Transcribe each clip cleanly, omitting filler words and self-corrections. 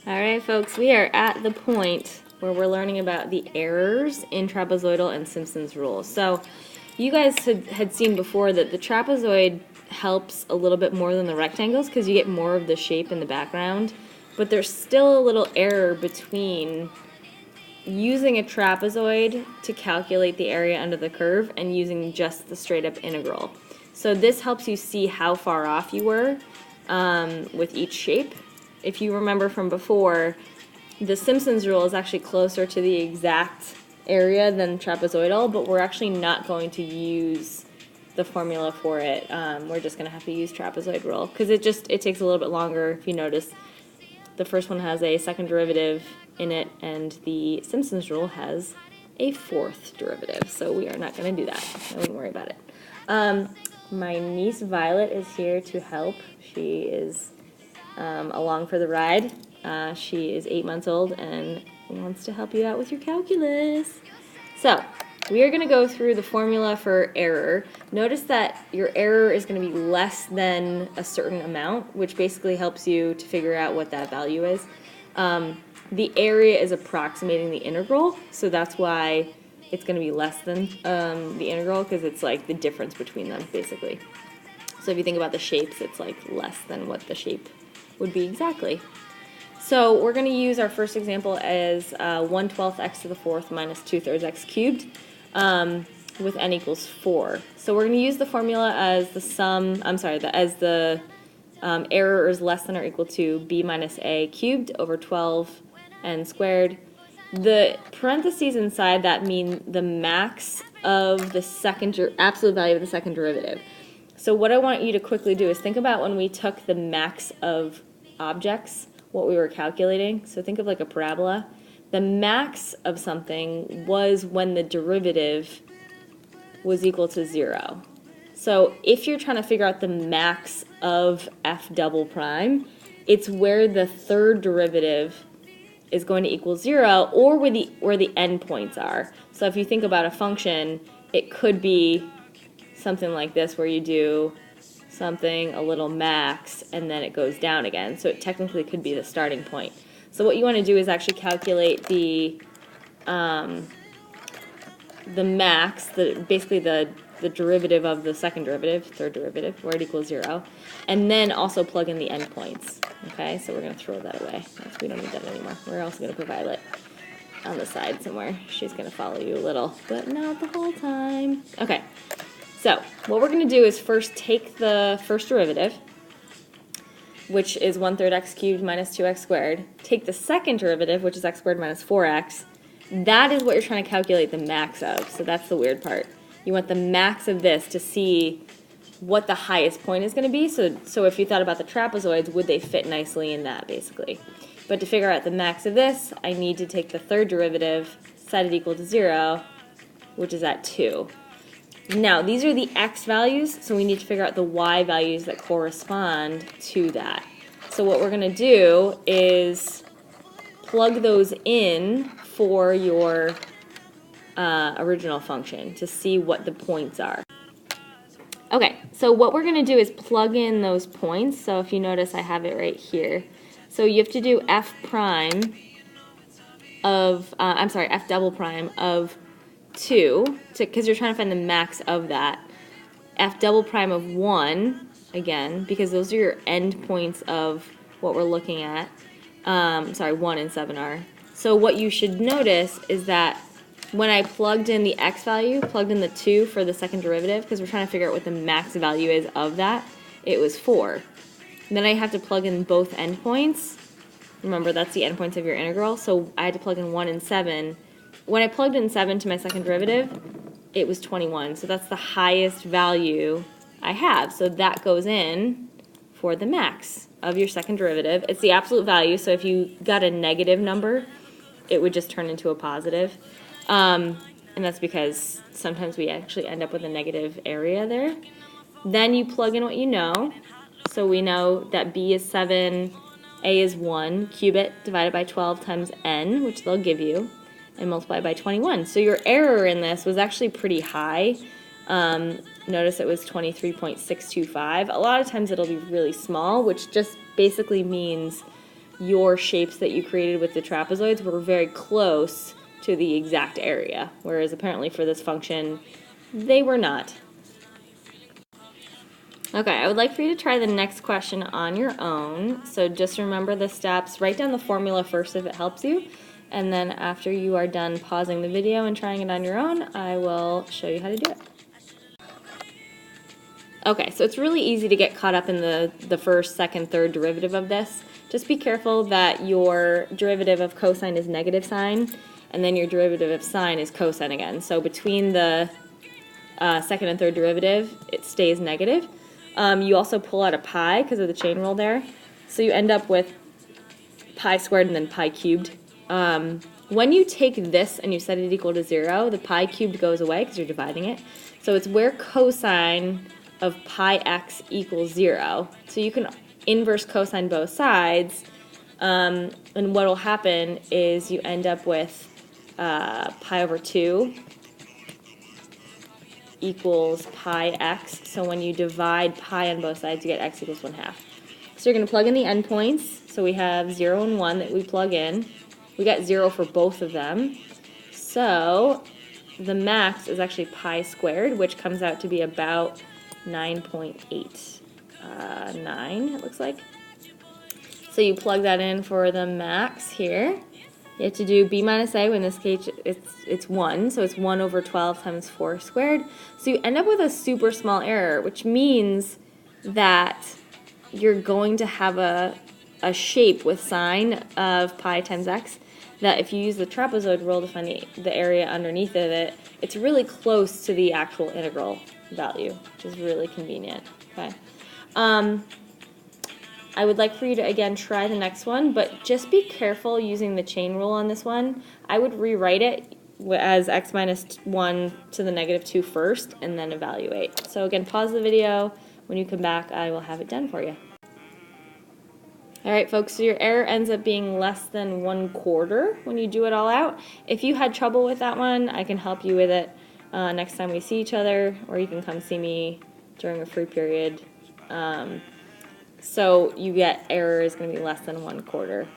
Alright folks, we are at the point where we're learning about the errors in trapezoidal and Simpson's rule. So you guys had seen before that the trapezoid helps a little bit more than the rectangles because you get more of the shape in the background, but there's still a little error between using a trapezoid to calculate the area under the curve and using just the straight up integral. So this helps you see how far off you were with each shape. If you remember from before, the Simpsons rule is actually closer to the exact area than trapezoidal, but we're actually not going to use the formula for it. We're just going to have to use trapezoid rule because it takes a little bit longer. If you notice, the first one has a second derivative in it, and the Simpsons rule has a fourth derivative. So we are not going to do that. I wouldn't worry about it. My niece Violet is here to help. She is along for the ride. She is 8 months old and wants to help you out with your calculus. So we are going to go through the formula for error. Notice that your error is going to be less than a certain amount, which basically helps you to figure out what that value is. The area is approximating the integral, so that's why it's going to be less than the integral, because it's like the difference between them, basically. So if you think about the shapes, it's like less than what the shape would be exactly. So we're going to use our first example as 1/12 x to the fourth minus 2/3 x cubed with n equals 4. So we're going to use the formula as the sum, as the error is less than or equal to b minus a cubed over 12n squared. The parentheses inside that mean the max of the absolute value of the second derivative. So what I want you to quickly do is think about when we took the max of objects, what we were calculating. So think of like a parabola. The max of something was when the derivative was equal to 0. So if you're trying to figure out the max of f double prime, it's where the third derivative is going to equal 0, or where the endpoints are. So if you think about a function, it could be something like this, where you do something a little max and then it goes down again. So it technically could be the starting point. So what you want to do is actually calculate the max, basically the derivative of the second derivative, third derivative, where it equals 0, and then also plug in the endpoints. Okay, so we're going to throw that away. We don't need that anymore. We're also going to put Violet on the side somewhere. She's going to follow you a little, but not the whole time. Okay, so what we're going to do is first take the first derivative, which is 1/3 x cubed minus 2x squared. Take the second derivative, which is x squared minus 4x. That is what you're trying to calculate the max of, so that's the weird part. You want the max of this to see what the highest point is going to be. So if you thought about the trapezoids, would they fit nicely in that, basically? But to figure out the max of this, I need to take the third derivative, set it equal to 0, which is at 2. Now, these are the x values, so we need to figure out the y values that correspond to that. So what we're going to do is plug those in for your original function to see what the points are. Okay, so what we're going to do is plug in those points. So if you notice, I have it right here. So you have to do f prime of, f double prime of 2, because you're trying to find the max of that. F double prime of 1, again, because those are your end points of what we're looking at. 1 and 7 are. So what you should notice is that when I plugged in the x value, plugged in the 2 for the second derivative, because we're trying to figure out what the max value is of that, it was 4. And then I have to plug in both endpoints. Remember, that's the endpoints of your integral, so I had to plug in 1 and 7. When I plugged in 7 to my second derivative, it was 21, so that's the highest value I have. So that goes in for the max of your second derivative. It's the absolute value, so if you got a negative number, it would just turn into a positive. And that's because sometimes we actually end up with a negative area there. Then you plug in what you know. So we know that b is 7, a is 1, cube it, divided by 12 times n, which they'll give you, and multiply by 21. So your error in this was actually pretty high. Notice it was 23.625. A lot of times it'll be really small, which just basically means your shapes that you created with the trapezoids were very close to the exact area, whereas apparently for this function, they were not. Okay, I would like for you to try the next question on your own. So just remember the steps. Write down the formula first if it helps you. And then after you are done pausing the video and trying it on your own, I will show you how to do it. Okay, so it's really easy to get caught up in the first, second, third derivative of this. Just be careful that your derivative of cosine is negative sine, and then your derivative of sine is cosine again. So between the second and third derivative, it stays negative. You also pull out a pi because of the chain rule there. So you end up with pi squared and then pi cubed. When you take this and you set it equal to 0, the pi cubed goes away because you're dividing it. So it's where cosine of pi x equals 0. So you can inverse cosine both sides, and what will happen is you end up with pi over 2 equals pi x. So when you divide pi on both sides, you get x equals 1/2. So you're going to plug in the endpoints. So we have 0 and 1 that we plug in. We got 0 for both of them. So the max is actually pi squared, which comes out to be about 9.89, it looks like. So you plug that in for the max here. You have to do b minus a, in this case it's 1, so it's 1 over 12 times 4 squared. So you end up with a super small error, which means that you're going to have a shape with sine of pi times x that if you use the trapezoid rule to find the area underneath of it, it's really close to the actual integral value, which is really convenient. Okay. I would like for you to, again, try the next one, but just be careful using the chain rule on this one. I would rewrite it as x minus 1 to the negative 2 first, and then evaluate. So again, pause the video. When you come back, I will have it done for you. All right, folks, so your error ends up being less than 1/4 when you do it all out. If you had trouble with that one, I can help you with it next time we see each other, or you can come see me during a free period. So you get error is going to be less than 1/4.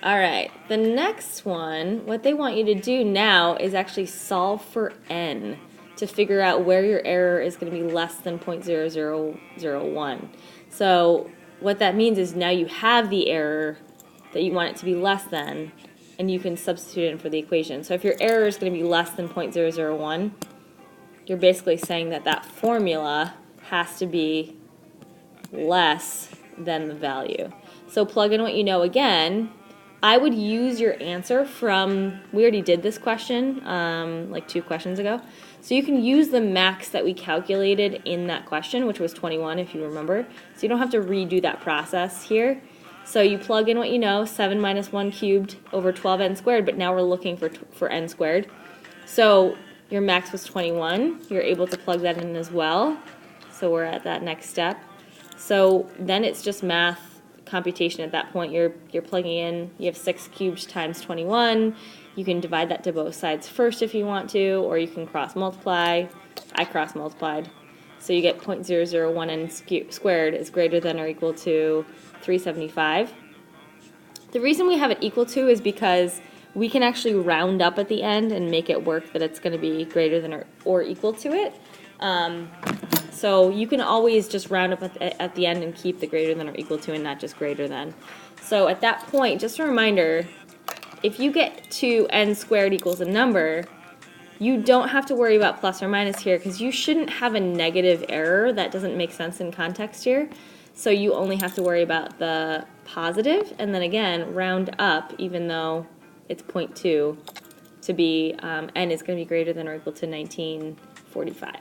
All right, the next one, what they want you to do now is actually solve for n to figure out where your error is going to be less than 0.0001. So what that means is now you have the error that you want it to be less than, and you can substitute it in for the equation. So if your error is going to be less than 0.001, you're basically saying that that formula has to be less than the value. So plug in what you know again. I would use your answer from, we already did this question like 2 questions ago. So you can use the max that we calculated in that question, which was 21 if you remember. So you don't have to redo that process here. So you plug in what you know, 7 minus 1 cubed over 12n squared, but now we're looking for n squared. So your max was 21. You're able to plug that in as well. So we're at that next step. So then it's just math computation at that point. You're plugging in, you have 6 cubed times 21. You can divide that to both sides first if you want to, or you can cross multiply. I cross multiplied. So you get 0.001n squared is greater than or equal to 375. The reason we have it equal to is because we can actually round up at the end and make it work that it's going to be greater than or equal to it. So you can always just round up at the end and keep the greater than or equal to and not just greater than. So at that point, just a reminder, if you get to n squared equals a number, you don't have to worry about plus or minus here because you shouldn't have a negative error. That doesn't make sense in context here. So you only have to worry about the positive, and then again, round up even though it's 0.2 to be, n is going to be greater than or equal to 1945.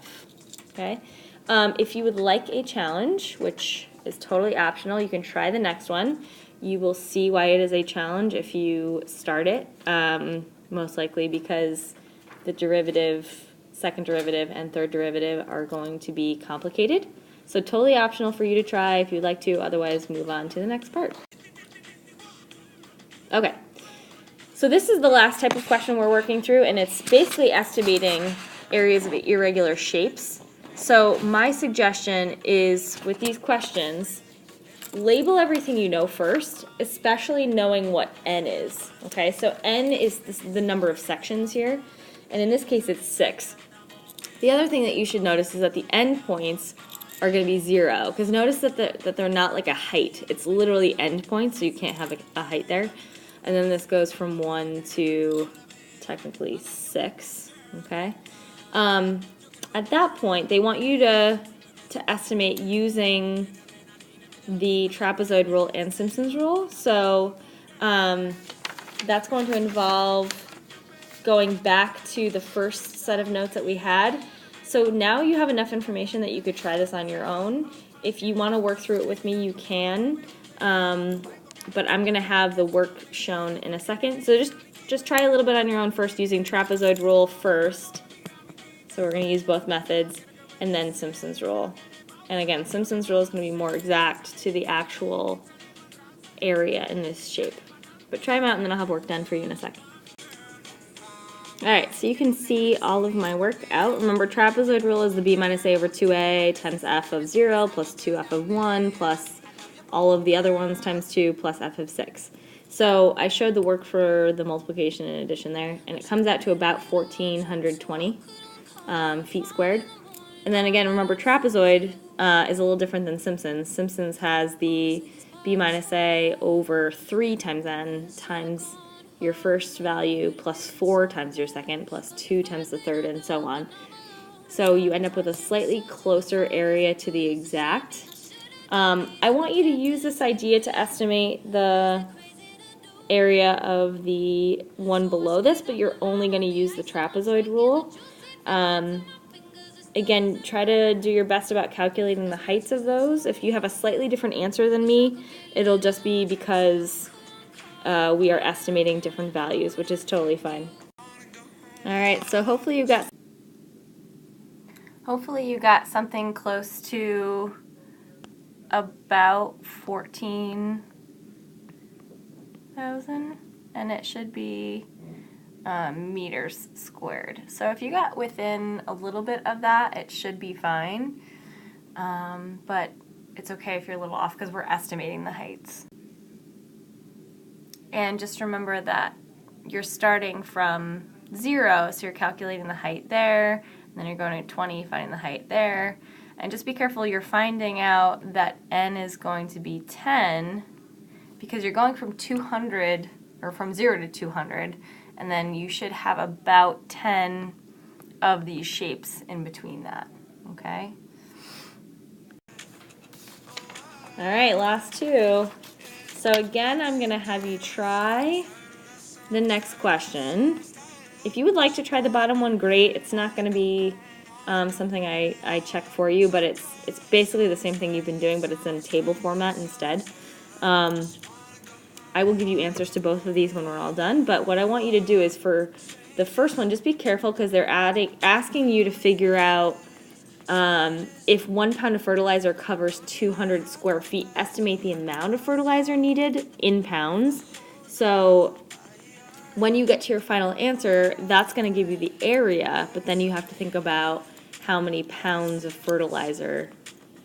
Okay. If you would like a challenge, which is totally optional, you can try the next one. You will see why it is a challenge if you start it, most likely because the derivative, second derivative, and third derivative are going to be complicated. So totally optional for you to try if you'd like to, otherwise move on to the next part. Okay, so this is the last type of question we're working through, and it's basically estimating areas of irregular shapes. So my suggestion is with these questions, label everything you know first, especially knowing what n is. Okay, so n is the number of sections here, and in this case it's 6. The other thing that you should notice is that the endpoints are going to be 0, because notice that they're not like a height. It's literally endpoints, so you can't have a height there. And then this goes from 1 to technically 6. Okay. At that point, they want you to estimate using the trapezoid rule and Simpson's rule. So that's going to involve going back to the first set of notes that we had. So now you have enough information that you could try this on your own. If you want to work through it with me, you can. But I'm going to have the work shown in a second. So just try a little bit on your own first using trapezoid rule first. So we're going to use both methods, and then Simpson's rule. And again, Simpson's rule is going to be more exact to the actual area in this shape. But try them out, and then I'll have work done for you in a second. Alright, so you can see all of my work out. Remember, trapezoid rule is the b minus a over 2a times f of 0 plus 2f of 1 plus all of the other ones times 2 plus f of 6. So I showed the work for the multiplication and addition there, and it comes out to about 1,420 feet squared. And then again, remember, trapezoid is a little different than Simpson's. Simpson's has the b minus a over 3 times n times your first value plus 4 times your second plus 2 times the third, and so on. So you end up with a slightly closer area to the exact. I want you to use this idea to estimate the area of the one below this, but you're only going to use the trapezoid rule. Again, try to do your best about calculating the heights of those. If you have a slightly different answer than me, it'll just be because we are estimating different values, which is totally fine. Alright, so hopefully you got something close to about 14,000, and it should be meters squared. So if you got within a little bit of that, it should be fine, but it's okay if you're a little off because we're estimating the heights. And just remember that you're starting from 0, so you're calculating the height there, and then you're going to 20, finding the height there. And just be careful, you're finding out that n is going to be 10 because you're going from 200, or from 0 to 200, and then you should have about 10 of these shapes in between that, okay? All right, last two. So again, I'm going to have you try the next question. If you would like to try the bottom one, great. It's not going to be something I check for you, but it's basically the same thing you've been doing, but it's in table format instead. I will give you answers to both of these when we're all done, but what I want you to do is for the first one, just be careful because they're asking you to figure out if 1 pound of fertilizer covers 200 square feet, estimate the amount of fertilizer needed in pounds. So when you get to your final answer, that's going to give you the area, but then you have to think about how many pounds of fertilizer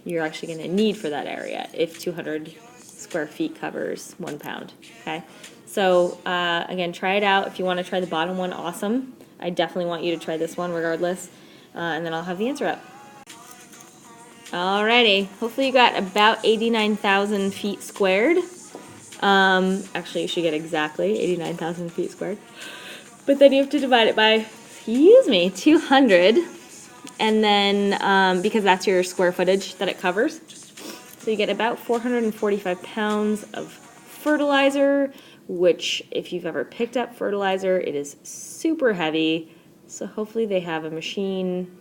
you're actually going to need for that area if 200 square feet covers 1 pound. Okay, so again, try it out. If you want to try the bottom one, awesome. I definitely want you to try this one regardless, and then I'll have the answer up. Alrighty, hopefully you got about 89,000 feet squared. Actually, you should get exactly 89,000 feet squared. But then you have to divide it by, 200. And then, because that's your square footage that it covers. So you get about 445 pounds of fertilizer, which if you've ever picked up fertilizer, it is super heavy. So hopefully they have a machine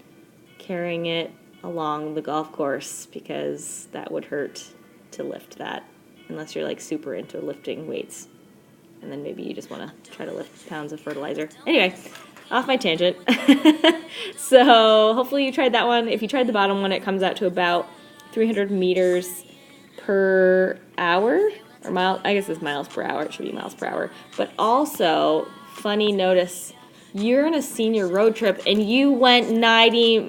carrying it along the golf course, because that would hurt to lift that, unless you're like super into lifting weights, and then maybe you just want to try to lift pounds of fertilizer. Anyway, off my tangent. So hopefully you tried that one. If you tried the bottom one, it comes out to about 300 meters per hour, or mile, I guess it's miles per hour, it should be miles per hour. But also, funny notice, you're on a senior road trip and you went 90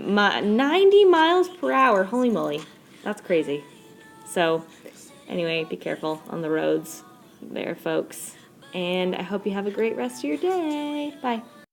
miles per hour. Holy moly, that's crazy. So Anyway, be careful on the roads there, folks. And I hope you have a great rest of your day. Bye.